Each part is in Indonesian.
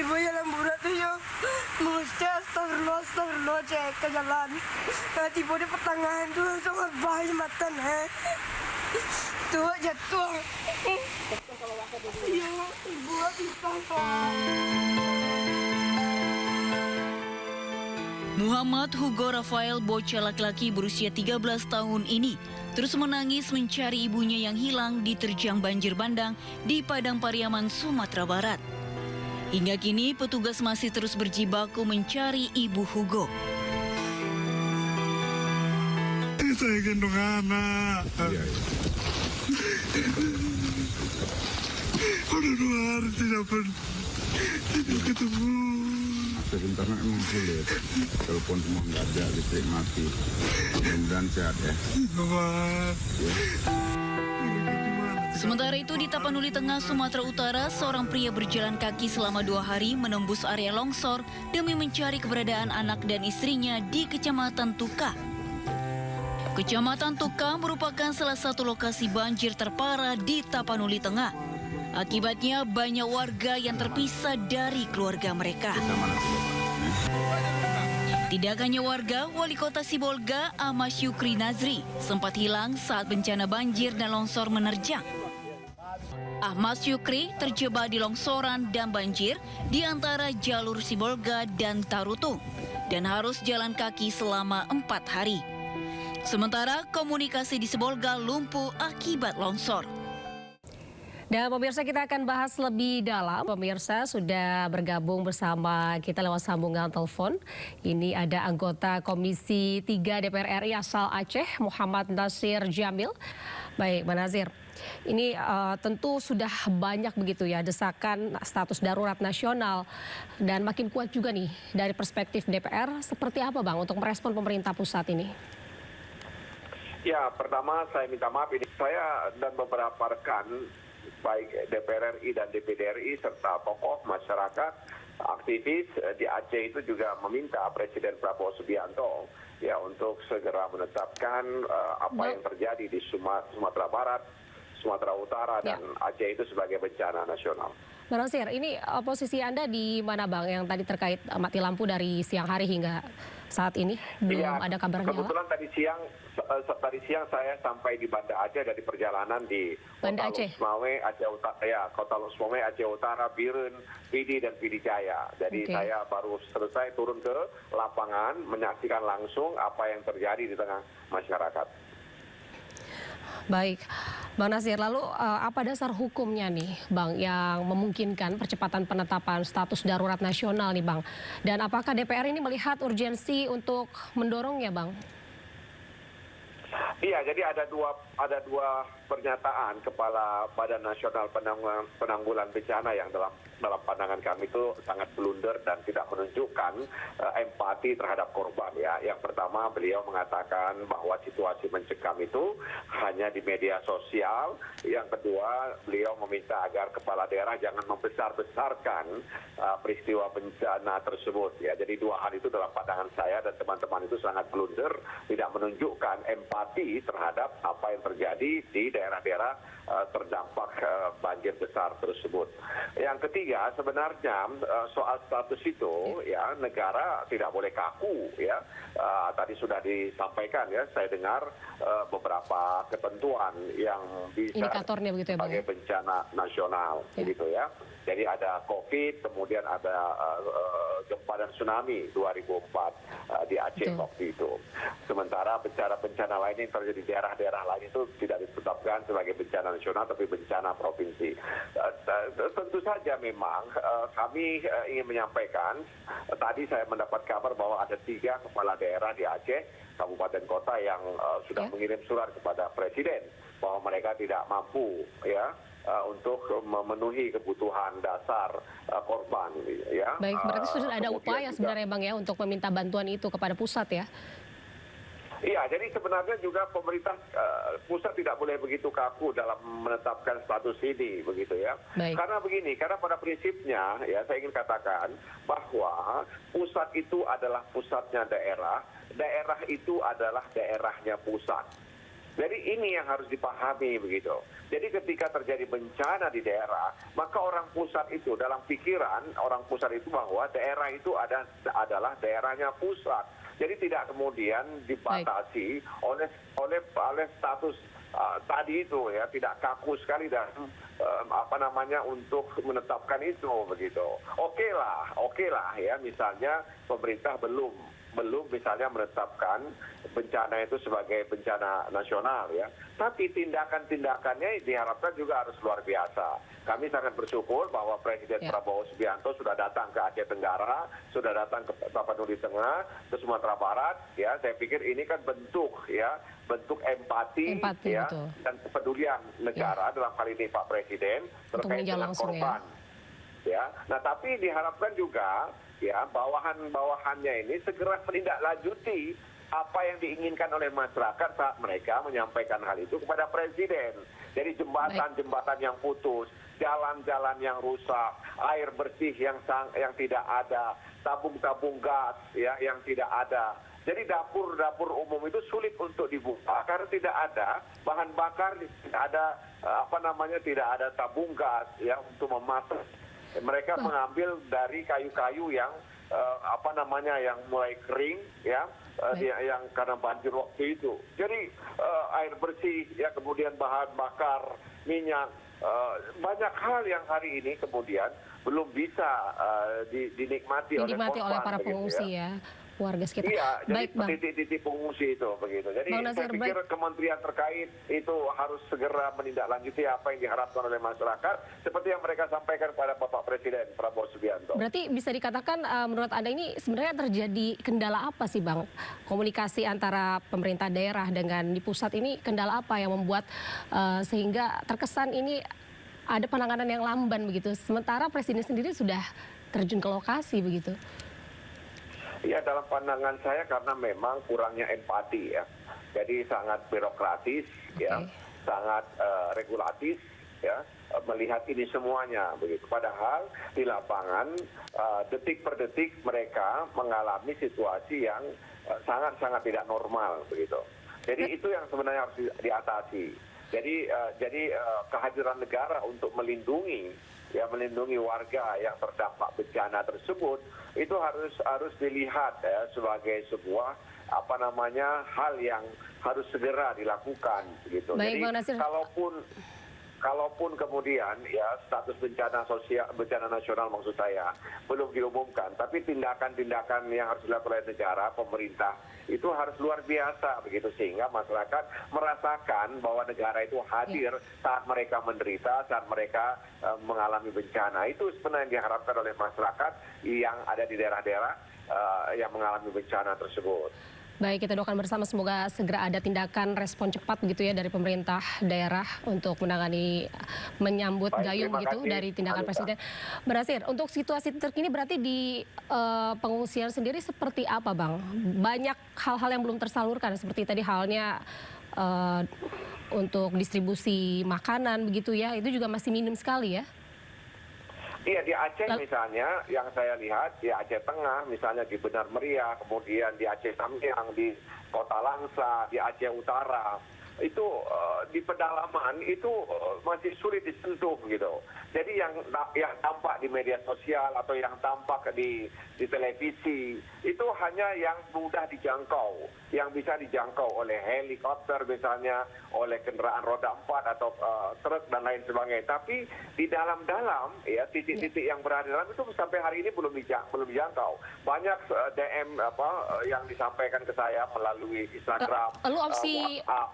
tiba-tiba jalan bulat tuh yo. Mesti astagfirullah cek ke jalan. Tiba di pertengahan tuh langsung bayi matan tuh jatuh. Iya, buat Muhammad Hugo Rafael, bocah laki-laki berusia 13 tahun ini terus menangis mencari ibunya yang hilang diterjang banjir bandang di Padang Pariaman, Sumatera Barat. Hingga kini petugas masih terus berjibaku mencari ibu Hugo. Saya gendong anak. Iya. Udah 2 hari tidak ketemu. Sebentar emang sulit. Telepon semua nggak ada, listrik mati. Mudah-mudahan sehat ya. Sementara itu di Tapanuli Tengah, Sumatera Utara, seorang pria berjalan kaki selama 2 hari menembus area longsor demi mencari keberadaan anak dan istrinya di Kecamatan Tuka. Kecamatan Tuka merupakan salah satu lokasi banjir terparah di Tapanuli Tengah. Akibatnya banyak warga yang terpisah dari keluarga mereka. Tidak hanya warga, Wali Kota Sibolga Ahmad Syukri Nazri sempat hilang saat bencana banjir dan longsor menerjang. Ahmad Syukri terjebak di longsoran dan banjir di antara jalur Sibolga dan Tarutung dan harus jalan kaki selama 4 hari. Sementara komunikasi di Sibolga lumpuh akibat longsor. Dan pemirsa, kita akan bahas lebih dalam. Pemirsa sudah bergabung bersama kita lewat sambungan telepon. Ini ada anggota Komisi 3 DPR RI asal Aceh, Muhammad Nasir Jamil. Baik, Pak Nasir. Ini tentu sudah banyak begitu ya desakan status darurat nasional dan makin kuat juga nih dari perspektif DPR. Seperti apa Bang untuk merespon pemerintah pusat ini? Ya, pertama saya minta maaf, ini saya dan beberapa rekan baik DPR RI dan DPD RI serta tokoh masyarakat aktivis di Aceh itu juga meminta Presiden Prabowo Subianto ya untuk segera menetapkan apa yang terjadi di Sumatera Barat, Sumatera Utara dan Aceh itu sebagai bencana nasional. Bang Nasir, ini posisi Anda di mana Bang yang tadi terkait mati lampu dari siang hari hingga saat ini belum ada kabar nyala? Kebetulan tadi siang saya sampai di Banda Aceh dari perjalanan di Banda Kota Losmawe, Aceh Utara, Kota Losmawe, Aceh Utara, Biren, Pidi dan Pidi Jaya. Jadi saya baru selesai turun ke lapangan menyaksikan langsung apa yang terjadi di tengah masyarakat. Baik, Bang Nasir, lalu apa dasar hukumnya nih Bang yang memungkinkan percepatan penetapan status darurat nasional nih Bang? Dan apakah DPR ini melihat urgensi untuk mendorongnya Bang? Iya, jadi ada dua pernyataan Kepala Badan Nasional Penanggulangan Bencana yang dalam pandangan kami itu sangat blunder dan tidak menunjukkan empati terhadap korban ya. Yang pertama, beliau mengatakan bahwa situasi mencekam itu hanya di media sosial. Yang kedua, beliau meminta agar kepala daerah jangan membesar-besarkan peristiwa bencana tersebut ya. Jadi dua hal itu dalam pandangan saya dan teman-teman itu sangat blunder, tidak menunjukkan empati terhadap apa yang terjadi di daerah-daerah terdampak banjir besar tersebut. Yang ketiga, sebenarnya soal status itu ya negara tidak boleh kaku ya. Tadi sudah disampaikan ya, saya dengar beberapa ketentuan yang bisa indikatornya begitu ya Bang, sebagai bencana nasional begitu ya. Jadi ada COVID, kemudian ada gempa dan tsunami 2004 di Aceh waktu itu. Sementara bencana lain yang terjadi di daerah-daerah lain itu tidak ditetapkan sebagai bencana nasional tapi bencana provinsi. Tentu saja memang kami ingin menyampaikan, tadi saya mendapat kabar bahwa ada 3 kepala daerah di Aceh, kabupaten kota yang sudah mengirim surat kepada Presiden bahwa mereka tidak mampu ya untuk memenuhi kebutuhan dasar korban ya. Baik, berarti sudah ada upaya sebenarnya Bang ya untuk meminta bantuan itu kepada pusat ya. Iya, jadi sebenarnya juga pemerintah pusat tidak boleh begitu kaku dalam menetapkan status ini, begitu ya. Karena begini, karena pada prinsipnya ya saya ingin katakan bahwa pusat itu adalah pusatnya daerah, daerah itu adalah daerahnya pusat. Jadi ini yang harus dipahami begitu. Jadi ketika terjadi bencana di daerah, maka orang pusat itu dalam pikiran orang pusat itu bahwa daerah itu adalah daerahnya pusat. Jadi tidak kemudian dibatasi oleh status tadi itu ya, tidak kaku sekali dan untuk menetapkan itu begitu. Oke lah ya, misalnya pemerintah belum misalnya menetapkan bencana itu sebagai bencana nasional ya. Tapi tindakan-tindakannya diharapkan juga harus luar biasa. Kami sangat bersyukur bahwa Presiden Prabowo Subianto sudah datang ke Aceh Tenggara, sudah datang ke Tapanuli Tengah, ke Sumatera Barat ya. Saya pikir ini kan bentuk empati ya, dan kepedulian negara dalam kali ini Pak Presiden terkait dengan korban. Ya. Nah, tapi diharapkan juga ya bawahan-bawahannya ini segera menindaklanjuti apa yang diinginkan oleh masyarakat saat mereka menyampaikan hal itu kepada Presiden. Jadi jembatan-jembatan yang putus, jalan-jalan yang rusak, air bersih yang tidak ada, tabung-tabung gas ya yang tidak ada. Jadi dapur-dapur umum itu sulit untuk dibuka karena tidak ada bahan bakar, tidak ada tidak ada tabung gas ya untuk memasak. Mereka mengambil dari kayu-kayu yang yang mulai kering ya, yang karena banjir waktu itu. Jadi air bersih ya, kemudian bahan bakar, minyak, banyak hal yang hari ini kemudian belum bisa dinikmati oleh para pengungsi ya. Warga sekitar. Iya, baik, jadi titik-titik pengungsi itu begitu. Jadi saya pikir kementerian terkait itu harus segera menindaklanjuti apa yang diharapkan oleh masyarakat seperti yang mereka sampaikan kepada Bapak Presiden Prabowo Subianto. Berarti bisa dikatakan menurut Anda ini sebenarnya terjadi kendala apa sih Bang? Komunikasi antara pemerintah daerah dengan di pusat ini kendala apa yang membuat sehingga terkesan ini ada penanganan yang lamban begitu. Sementara Presiden sendiri sudah terjun ke lokasi begitu. Ya, dalam pandangan saya karena memang kurangnya empati ya. Jadi sangat birokratis ya, sangat regulatif ya, melihat ini semuanya begitu. Padahal di lapangan detik per detik mereka mengalami situasi yang sangat-sangat tidak normal begitu. Jadi itu yang sebenarnya harus diatasi. Jadi kehadiran negara untuk melindungi warga yang terdampak bencana tersebut itu harus dilihat ya jadi sebuah hal yang harus segera dilakukan gitu. Baik, jadi kalaupun kemudian ya status bencana nasional maksud saya belum diumumkan, tapi tindakan-tindakan yang harus dilakukan oleh negara, pemerintah itu harus luar biasa begitu, sehingga masyarakat merasakan bahwa negara itu hadir saat mereka menderita, saat mereka mengalami bencana. Itu sebenarnya yang diharapkan oleh masyarakat yang ada di daerah-daerah yang mengalami bencana tersebut. Baik, kita doakan bersama semoga segera ada tindakan respon cepat begitu ya dari pemerintah daerah untuk menyambut gayung gitu dari tindakan Presiden. Berhasil. Untuk situasi terkini berarti di pengungsian sendiri seperti apa Bang? Banyak hal-hal yang belum tersalurkan seperti tadi halnya untuk distribusi makanan begitu ya, itu juga masih minim sekali ya? Iya, di Aceh misalnya yang saya lihat di Aceh Tengah misalnya di Benar Meriah, kemudian di Aceh Samyang, di Kota Langsa, di Aceh Utara itu di pedalaman itu masih sulit disentuh gitu. Jadi yang tampak di media sosial atau yang tampak di televisi itu hanya yang mudah dijangkau, yang bisa dijangkau oleh helikopter misalnya, oleh kendaraan roda 4 atau truk dan lain sebagainya. Tapi di dalam-dalam ya titik-titik yang berada dalam itu sampai hari ini belum dijangkau. Banyak DM yang disampaikan ke saya melalui Instagram. Lalu opsi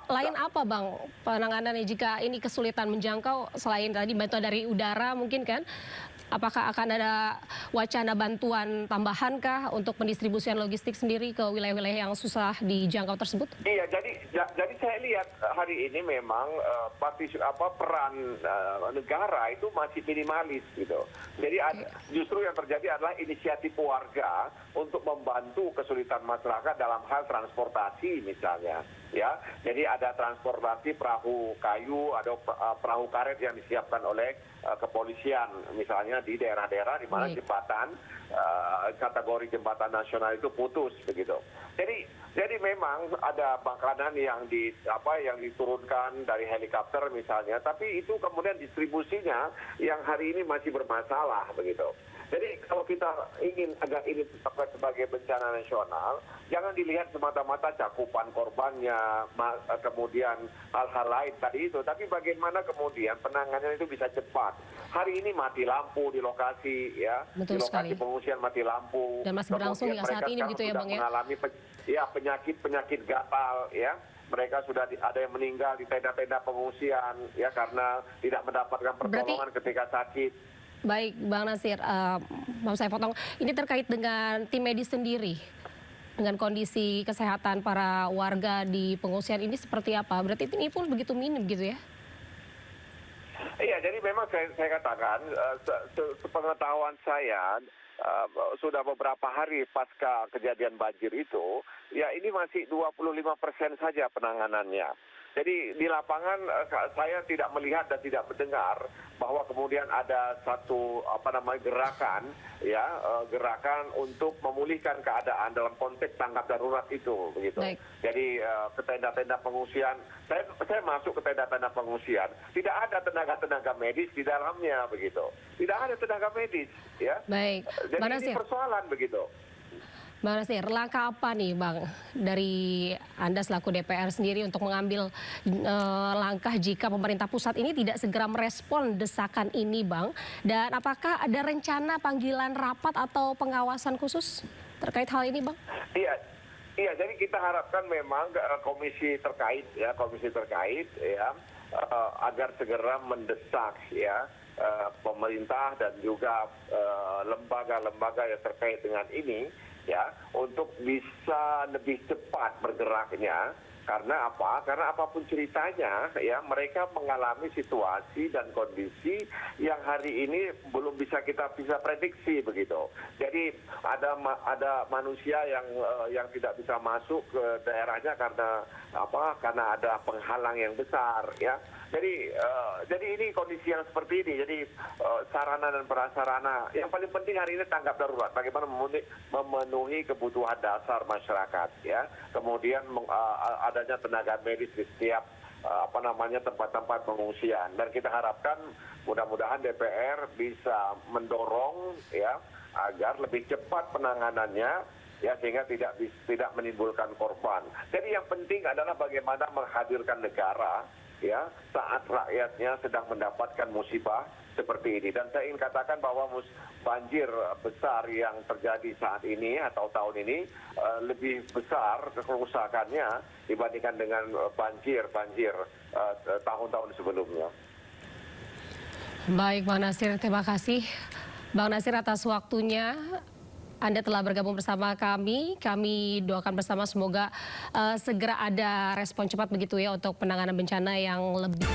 lain apa Bang penanganannya jika ini kesulitan menjangkau selain tadi bantuan dari udara mungkin kan? Apakah akan ada wacana bantuan tambahan kah untuk pendistribusian logistik sendiri ke wilayah-wilayah yang susah dijangkau tersebut? Iya, jadi saya lihat hari ini memang peran negara itu masih minimalis gitu. Jadi justru yang terjadi adalah inisiatif warga untuk membantu kesulitan masyarakat dalam hal transportasi misalnya. Ya, jadi ada transportasi perahu kayu, ada perahu karet yang disiapkan oleh kepolisian misalnya di daerah-daerah di mana jembatan kategori jembatan nasional itu putus begitu. Jadi memang ada makanan yang diturunkan dari helikopter misalnya, tapi itu kemudian distribusinya yang hari ini masih bermasalah begitu. Jadi kalau kita ingin agar ini ditetapkan sebagai bencana nasional, jangan dilihat semata-mata cakupan korbannya, kemudian hal-hal lain tadi itu, tapi bagaimana kemudian penanganan itu bisa cepat. Hari ini mati lampu di lokasi, ya, Betul di lokasi sekali. pengungsian mati lampu. Dan masih berlangsung Kemudian hingga saat mereka ini begitu ya, sekarang Bang, sudah ya? mengalami penyakit gatal, ya. Mereka sudah ada yang meninggal di tenda-tenda pengungsian, ya, karena tidak mendapatkan pertolongan ketika sakit. Baik, Bang Nasir, mau saya potong. Ini terkait dengan tim medis sendiri, dengan kondisi kesehatan para warga di pengungsian ini seperti apa? Berarti ini pun begitu minim gitu ya? Iya, jadi memang saya katakan, sepengetahuan saya, sudah beberapa hari pasca kejadian banjir itu, ya ini masih 25% saja penanganannya. Jadi di lapangan saya tidak melihat dan tidak mendengar bahwa kemudian ada satu gerakan, ya, gerakan untuk memulihkan keadaan dalam konteks tanggap darurat itu, begitu. Baik. Jadi ke tenda-tenda pengungsian, saya masuk ke tenda-tenda pengungsian, tidak ada tenaga medis di dalamnya, begitu. Tidak ada tenaga medis, ya. Baik, Jadi Bang ini Nasir. persoalan, begitu. Bang Nasir, langkah apa nih Bang dari Anda selaku DPR sendiri untuk mengambil langkah jika pemerintah pusat ini tidak segera merespon desakan ini Bang? Dan apakah ada rencana panggilan rapat atau pengawasan khusus terkait hal ini Bang? Iya, jadi kita harapkan memang komisi terkait ya agar segera mendesak ya pemerintah dan juga lembaga-lembaga yang terkait dengan ini ya untuk bisa lebih cepat bergeraknya. Karena apa? Karena apapun ceritanya, ya mereka mengalami situasi dan kondisi yang hari ini belum bisa kita prediksi begitu. Jadi ada manusia yang tidak bisa masuk ke daerahnya karena apa? Karena ada penghalang yang besar, ya. Jadi ini kondisi yang seperti ini. Jadi sarana dan prasarana yang paling penting hari ini tanggap darurat. Bagaimana memenuhi kebutuhan dasar masyarakat, ya. Kemudian adanya tenaga medis di setiap tempat-tempat pengungsian, dan kita harapkan mudah-mudahan DPR bisa mendorong ya agar lebih cepat penanganannya ya sehingga tidak menimbulkan korban. Jadi yang penting adalah bagaimana menghadirkan negara ya saat rakyatnya sedang mendapatkan musibah seperti ini. Dan saya ingin katakan bahwa banjir besar yang terjadi saat ini atau tahun ini lebih besar kerusakannya dibandingkan dengan banjir tahun-tahun sebelumnya. Baik Bang Nasir, terima kasih Bang Nasir atas waktunya. Anda telah bergabung bersama kami. Kami doakan bersama semoga segera ada respon cepat begitu ya untuk penanganan bencana yang lebih